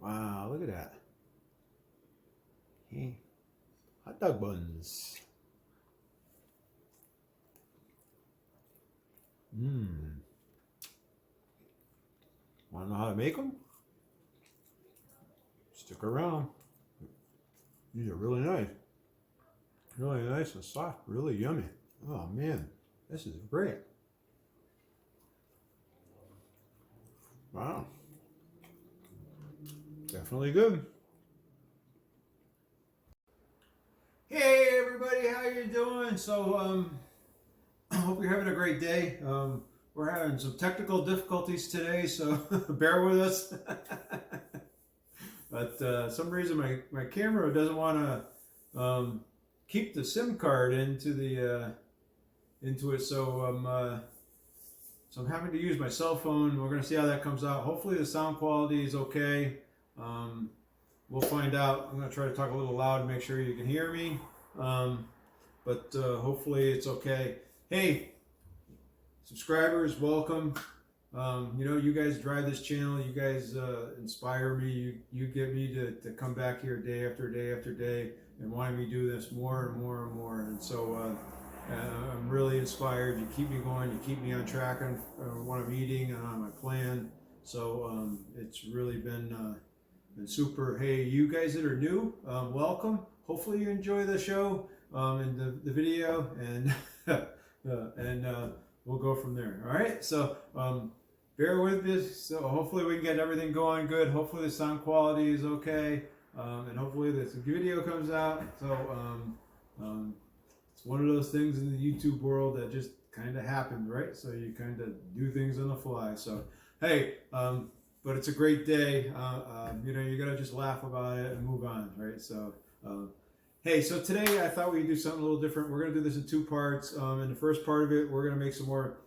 Wow, look at that. Hey, hot dog buns. Mmm. Want to know how to make them? Stick around. These are really nice. Really nice and soft. Really yummy. Oh man, this is great. Wow. Definitely good. Hey everybody, how you doing? So I hope you're having a great day. We're having some technical difficulties today, so bear with us. But some reason my camera doesn't want to keep the SIM card into the into it, so I'm having to use my cell phone. We're going to see how that comes out. Hopefully the sound quality is okay. We'll find out. I'm going to try to talk a little loud and make sure you can hear me. But hopefully it's okay. Hey, subscribers, welcome. You know, you guys drive this channel. You guys inspire me. You get me to come back here day after day after day and wanting me to do this more and more and more. And so I'm really inspired. You keep me going. You keep me on track on what I'm eating and on my plan. So it's really been super. Hey, you guys that are new, welcome. Hopefully you enjoy the show and the video, and we'll go from there. All right. So bear with this. So hopefully we can get everything going good. Hopefully the sound quality is okay, and hopefully this video comes out. So it's one of those things in the YouTube world that just kind of happens, right? So you kind of do things on the fly. So hey, but it's a great day. You know, you gotta just laugh about it and move on, right? So hey, so today I thought we'd do something a little different. We're gonna do this in two parts. In the first part of it, we're gonna make some more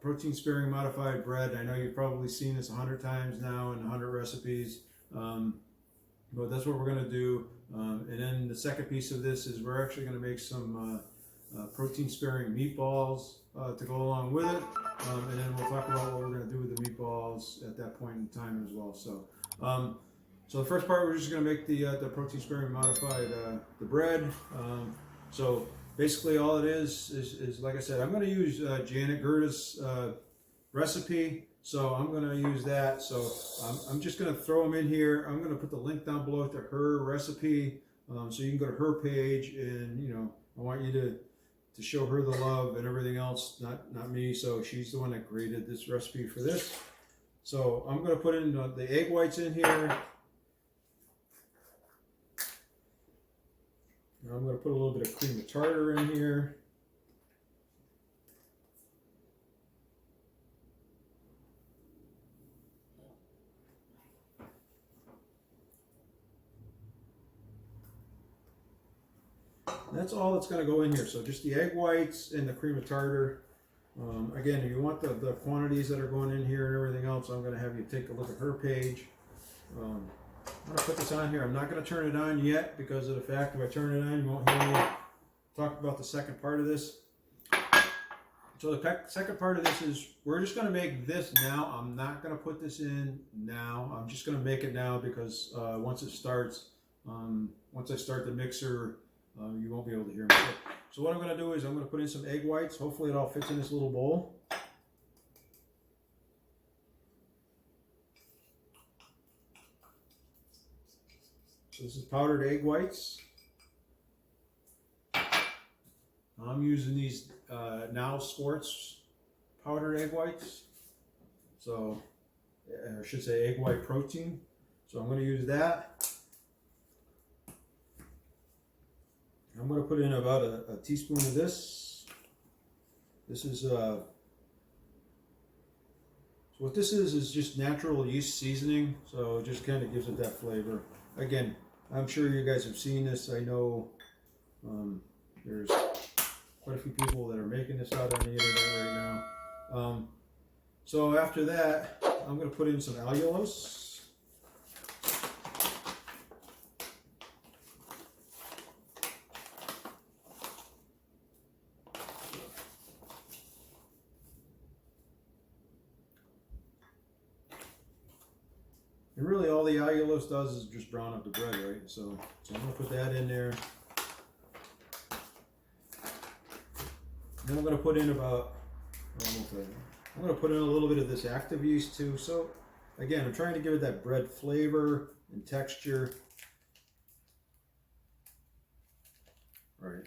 protein sparing modified bread. I know you've probably seen this 100 times now in 100 recipes, but that's what we're gonna do. And then the second piece of this is we're actually gonna make some protein sparing meatballs to go along with it. And then we'll talk about what we're gonna do with the meatballs at that point in time as well. So so the first part, we're just going to make the protein sparing modified the bread. So basically all it is like I said, I'm going to use Janet Greta's recipe. So I'm going to use that. So I'm just going to throw them in here. I'm going to put the link down below to her recipe. So you can go to her page, and you know, I want you to show her the love and everything else, not me. So she's the one that created this recipe for this. So I'm going to put in the egg whites in here. Now I'm going to put a little bit of cream of tartar in here. That's all that's going to go in here. So just the egg whites and the cream of tartar. Again, if you want the quantities that are going in here and everything else, I'm going to have you take a look at her page. I'm going to put this on here. I'm not going to turn it on yet because of the fact if I turn it on, you won't hear me talk about the second part of this. So the second part of this is we're just going to make this now. I'm not going to put this in now. I'm just going to make it now because once it starts, once I start the mixer, you won't be able to hear me. So what I'm going to do is I'm going to put in some egg whites. Hopefully it all fits in this little bowl. So this is powdered egg whites. I'm using these Now Sports powdered egg whites. So, I should say egg white protein. So I'm going to use that. I'm going to put in about a teaspoon of this. This is, so what this is just natural yeast seasoning. So it just kind of gives it that flavor. Again, I'm sure you guys have seen this. I know there's quite a few people that are making this out on the internet right now. So after that, I'm going to put in some allulose. And really all the allulose does is just brown up the bread, right? So I'm going to put that in there. Then I'm going to put in I'm going to put in a little bit of this active yeast too. So again, I'm trying to give it that bread flavor and texture. All right.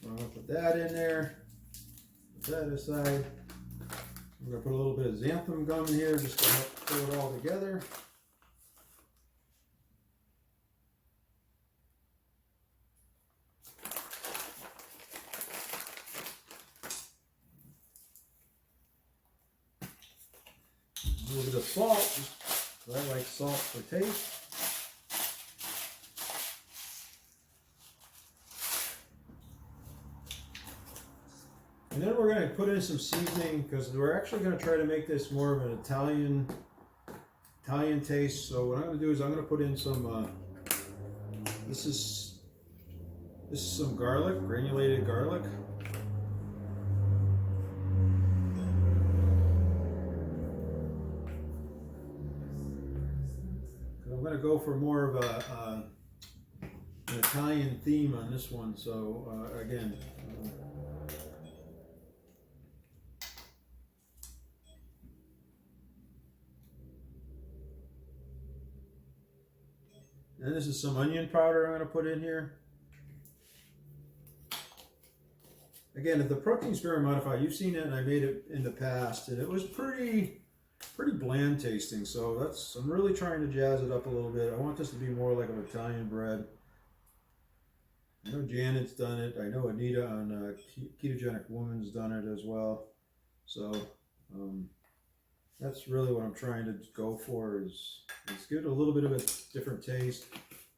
I'm going to put that in there. Put that aside. I'm going to put a little bit of xanthan gum in here just to help pull it all together. A little bit of salt, just 'cause I like salt for taste. And then we're going to put in some seasoning because we're actually going to try to make this more of an Italian taste. So what I'm going to do is I'm going to put in some. This is some garlic, granulated garlic. I'm going to go for more of an Italian theme on this one. So again. And this is some onion powder I'm going to put in here. Again, if the protein's very modified, you've seen it and I made it in the past, and it was pretty bland tasting. So I'm really trying to jazz it up a little bit. I want this to be more like an Italian bread. I know Janet's done it. I know Anita on Ketogenic Woman's done it as well. So that's really what I'm trying to go for is give it a little bit of a different taste.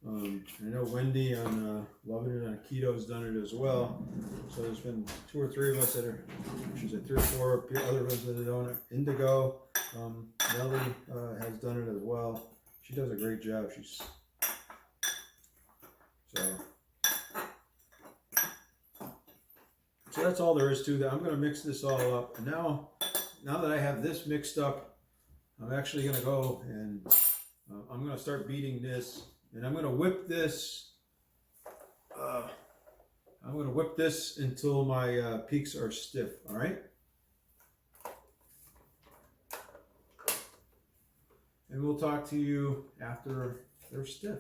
I know Wendy on Loving It on Keto has done it as well. So there's been 2 or 3 of us that are, she's at 3 or 4 other ones that are doing it. Indigo, Nelly has done it as well. She does a great job. So that's all there is to that. I'm going to mix this all up. And now that I have this mixed up, I'm actually going to go and I'm going to start beating this. And I'm going to whip this. I'm going to whip this until my peaks are stiff. All right. And we'll talk to you after they're stiff.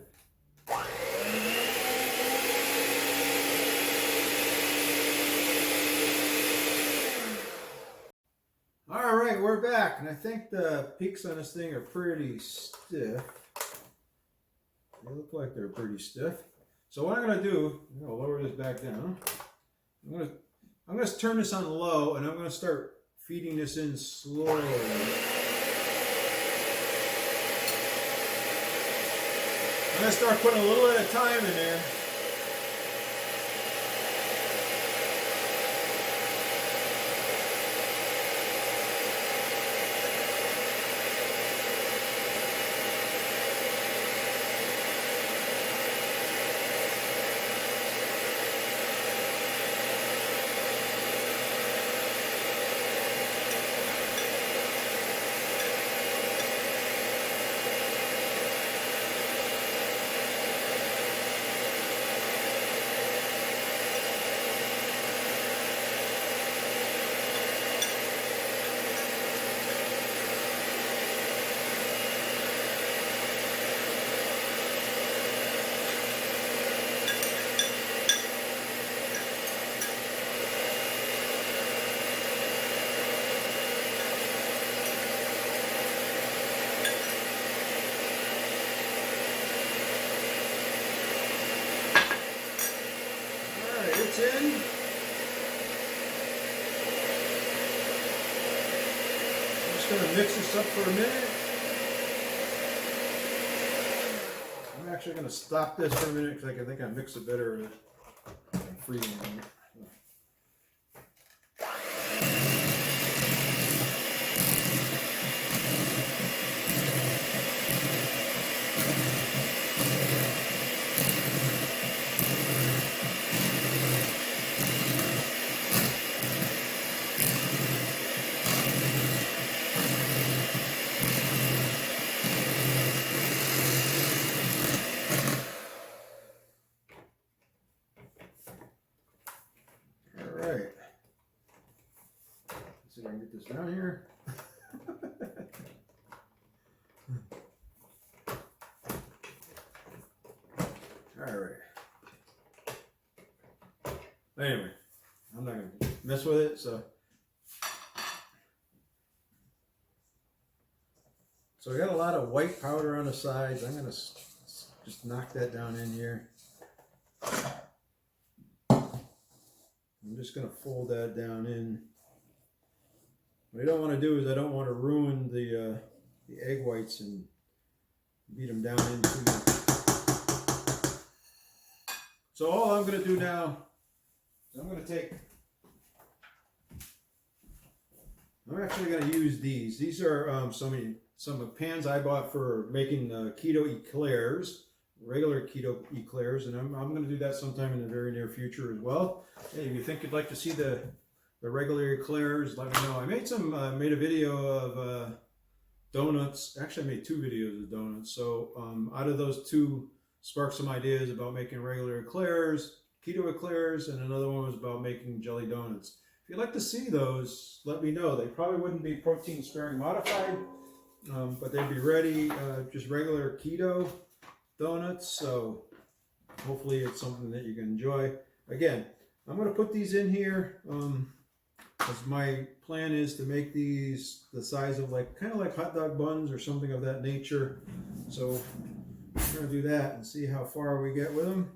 All right, we're back, and I think the peaks on this thing are pretty stiff. They look like they're pretty stiff. So what I'm going to do, I'm going to lower this back down. I'm going to turn this on low, and I'm going to start feeding this in slowly. I'm going to start putting a little at a time in there. It's in. I'm just going to mix this up for a minute. I'm actually going to stop this for a minute because I think I mix it better freezing. this down here. All right. Anyway, I'm not gonna mess with it. So I got a lot of white powder on the sides. I'm gonna just knock that down in here. I'm just going to fold that down in. What I don't want to do is I don't want to ruin the egg whites and beat them down into them. So all I'm going to do now is I'm actually going to use these. These are some pans I bought for making keto eclairs, regular keto eclairs, and I'm going to do that sometime in the very near future as well. Hey, if you think you'd like to see the regular eclairs, let me know. I made a video of donuts. Actually, I made 2 videos of donuts. So out of those 2 sparked some ideas about making regular eclairs, keto eclairs, and another one was about making jelly donuts. If you'd like to see those, let me know. They probably wouldn't be protein sparing modified, but they'd be ready, just regular keto donuts. So hopefully it's something that you can enjoy. Again, I'm going to put these in here because my plan is to make these the size of kind of like hot dog buns or something of that nature. So we're going to do that and see how far we get with them.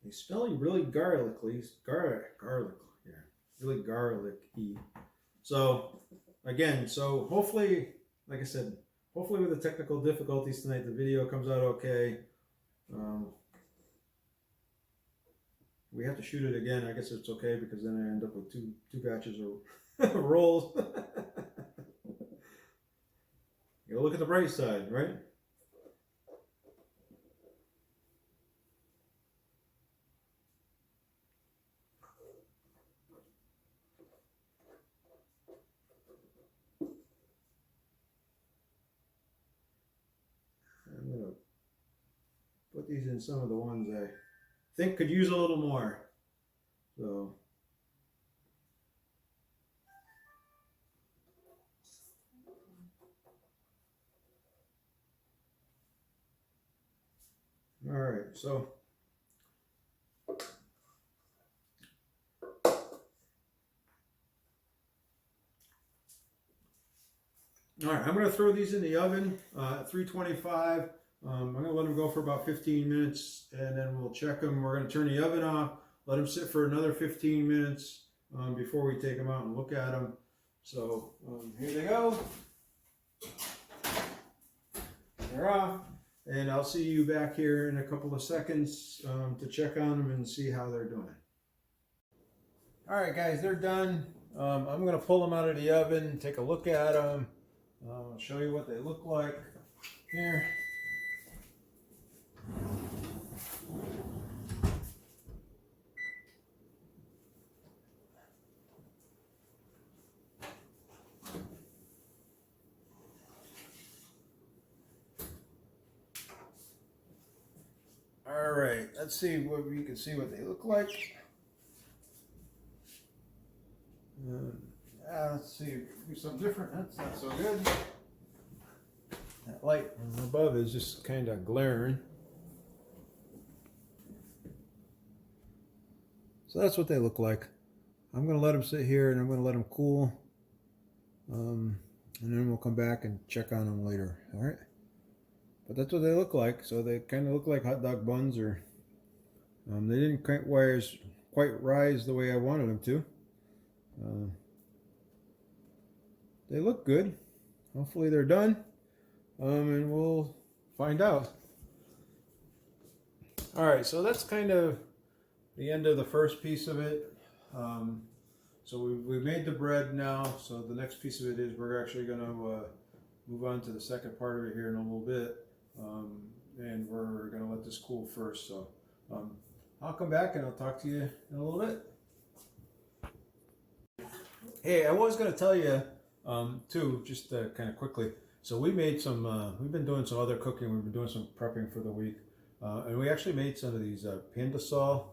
They smell really garlicky, really garlicky. So again, hopefully, like I said, hopefully with the technical difficulties tonight, the video comes out okay. We have to shoot it again. I guess it's okay because then I end up with two batches of rolls. You gotta look at the bright side, right? I'm gonna put these in some of the ones I think could use a little more. So all right, so all right, I'm going to throw these in the oven at 325. I'm going to let them go for about 15 minutes and then we'll check them. We're going to turn the oven off, let them sit for another 15 minutes before we take them out and look at them. So here they go. They're off. And I'll see you back here in a couple of seconds to check on them and see how they're doing. All right, guys, they're done. I'm going to pull them out of the oven, take a look at them. I'll show you what they look like here. All right, let's see what we can see what they look like. Let's see, do something different. That's not so good. That light from above is just kind of glaring. So that's what they look like. I'm going to let them sit here and I'm going to let them cool. And then we'll come back and check on them later. All right. But that's what they look like. So they kind of look like hot dog buns, or they didn't quite rise the way I wanted them to. They look good. hopefully they're done, and we'll find out. All right, so that's kind of the end of the first piece of it. So we made the bread now. So the next piece of it is we're actually going to move on to the second part of it here in a little bit, and we're going to let this cool first. So I'll come back and I'll talk to you in a little bit. Hey, I was going to tell you too, just kind of quickly. So we made some. We've been doing some other cooking. We've been doing some prepping for the week, and we actually made some of these pandasol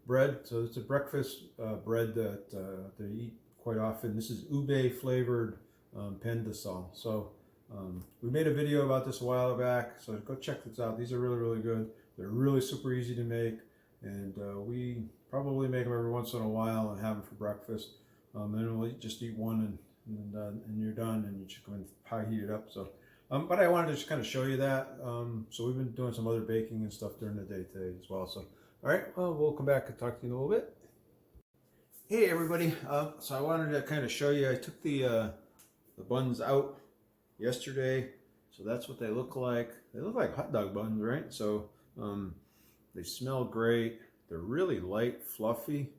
bread. So it's a breakfast bread that they eat quite often. This is ube flavored pandasol. So we made a video about this a while back. So go check this out. These are really, really good. They're really super easy to make, and we probably make them every once in a while and have them for breakfast. And we'll just eat one and you're done, and you just come and pie heat it up. So, but I wanted to just kind of show you that. So we've been doing some other baking and stuff during the day today as well. So, all right, well, we'll come back and talk to you in a little bit. Hey everybody, so I wanted to kind of show you. I took the buns out yesterday, so that's what they look like. They look like hot dog buns, right? So they smell great. They're really light, fluffy,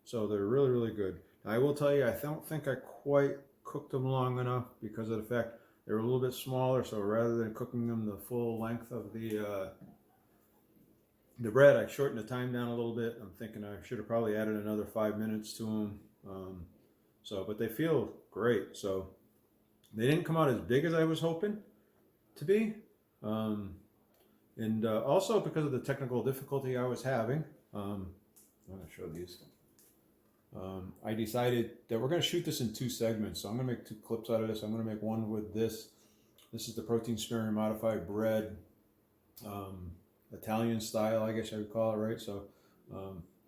so they're really, really good. Now, I will tell you, I don't think I quite cooked them long enough because of the fact they were a little bit smaller. So rather than cooking them the full length of the bread, I shortened the time down a little bit. I'm thinking I should have probably added another 5 minutes to them. But they feel great. So they didn't come out as big as I was hoping to be. And also because of the technical difficulty I was having, I'm going to show these. I decided that we're going to shoot this in 2 segments. So I'm going to make 2 clips out of this. I'm going to make one with this. This is the protein sparing modified bread, Italian style, I guess I would call it, right? So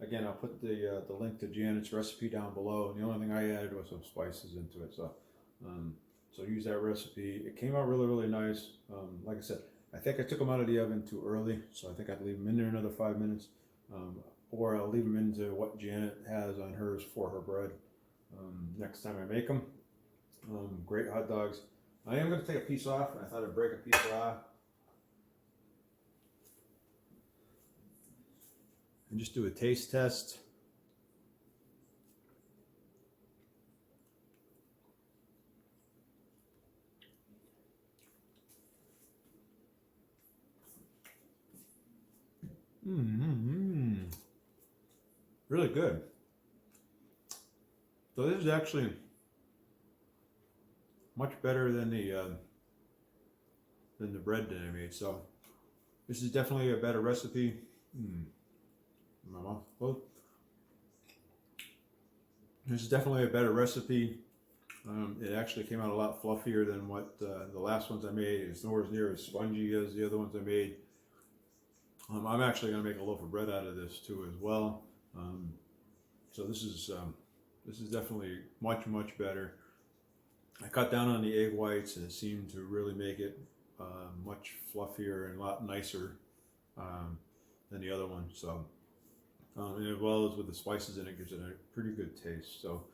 again, I'll put the link to Janet's recipe down below. And the only thing I added was some spices into it. So so use that recipe. It came out really, really nice. Like I said, I think I took them out of the oven too early, so I think I'd leave them in there another 5 minutes. Or I'll leave them into what Janet has on hers for her bread next time I make them. Great hot dogs. I am going to take a piece off. I thought I'd break a piece off and just do a taste test. Really good. So this is actually much better than the bread that I made. So this is definitely a better recipe. My mouth closed. This is definitely a better recipe. It actually came out a lot fluffier than what the last ones I made. It's nowhere near as spongy as the other ones I made. I'm actually going to make a loaf of bread out of this too as well. So this is definitely much, much better. I cut down on the egg whites, and it seemed to really make it much fluffier and a lot nicer than the other one. So, and as well as with the spices in it, gives it a pretty good taste. So,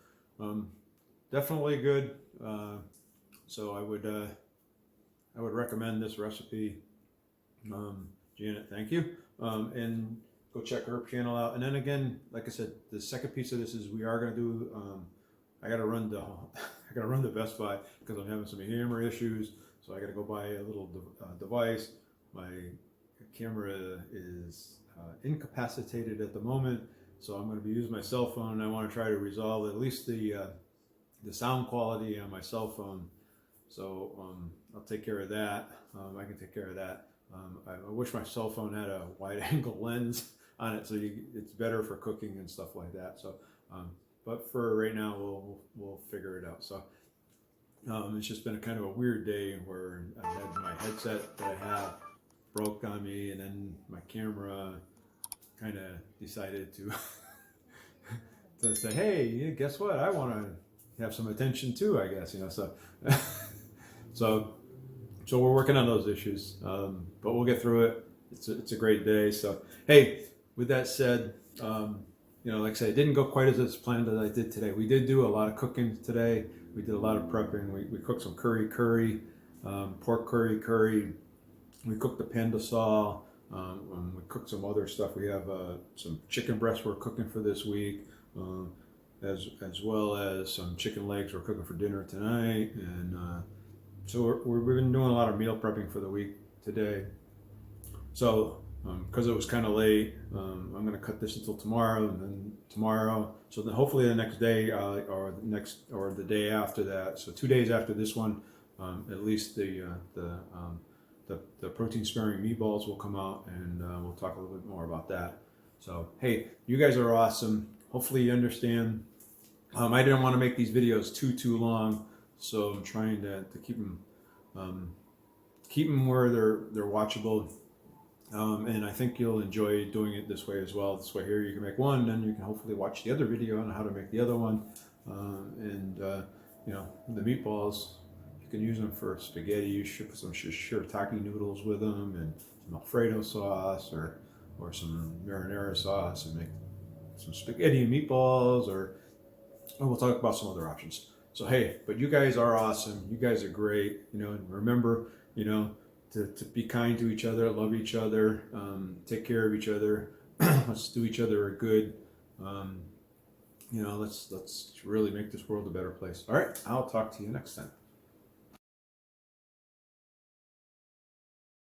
definitely good. So I would recommend this recipe. Janet, thank you. And go check her channel out. And then again, like I said, the second piece of this is we are going to do. I got to run to Best Buy because I'm having some camera issues. So I got to go buy a little device. My camera is incapacitated at the moment, so I'm going to be using my cell phone. And I want to try to resolve at least the sound quality on my cell phone. So I'll take care of that. I can take care of that. I wish my cell phone had a wide-angle lens on it, so it's better for cooking and stuff like that. So, but for right now, we'll figure it out. So, it's just been a kind of a weird day where I had my headset that I have broke on me, and then my camera kind of decided to to say, "Hey, guess what? I want to have some attention too." I guess so. So we're working on those issues, but we'll get through it. It's a great day. So hey, with that said, like I said, it didn't go quite as planned as I did today. We did do a lot of cooking today. We did a lot of prepping. We cooked some curry, pork curry. We cooked the panda saw. We cooked some other stuff. We have some chicken breasts we're cooking for this week, as well as some chicken legs we're cooking for dinner tonight. And so we've been doing a lot of meal prepping for the week today. So because it was kind of late, I'm going to cut this until tomorrow, and then tomorrow. So then hopefully the next day or the day after that. So 2 days after this one, at least the protein sparing meatballs will come out, and we'll talk a little bit more about that. So hey, you guys are awesome. Hopefully you understand. I didn't want to make these videos too long, so I'm trying to keep them where they're watchable. And I think you'll enjoy doing it this way as well. This way here you can make one, and you can hopefully watch the other video on how to make the other one. The meatballs, you can use them for spaghetti. You should put some shirataki noodles with them, and some Alfredo sauce or some marinara sauce, and make some spaghetti and meatballs, or we'll talk about some other options. So hey, but you guys are awesome. You guys are great. And remember, to be kind to each other, love each other, take care of each other. Let's do each other a good. Let's really make this world a better place. All right, I'll talk to you next time.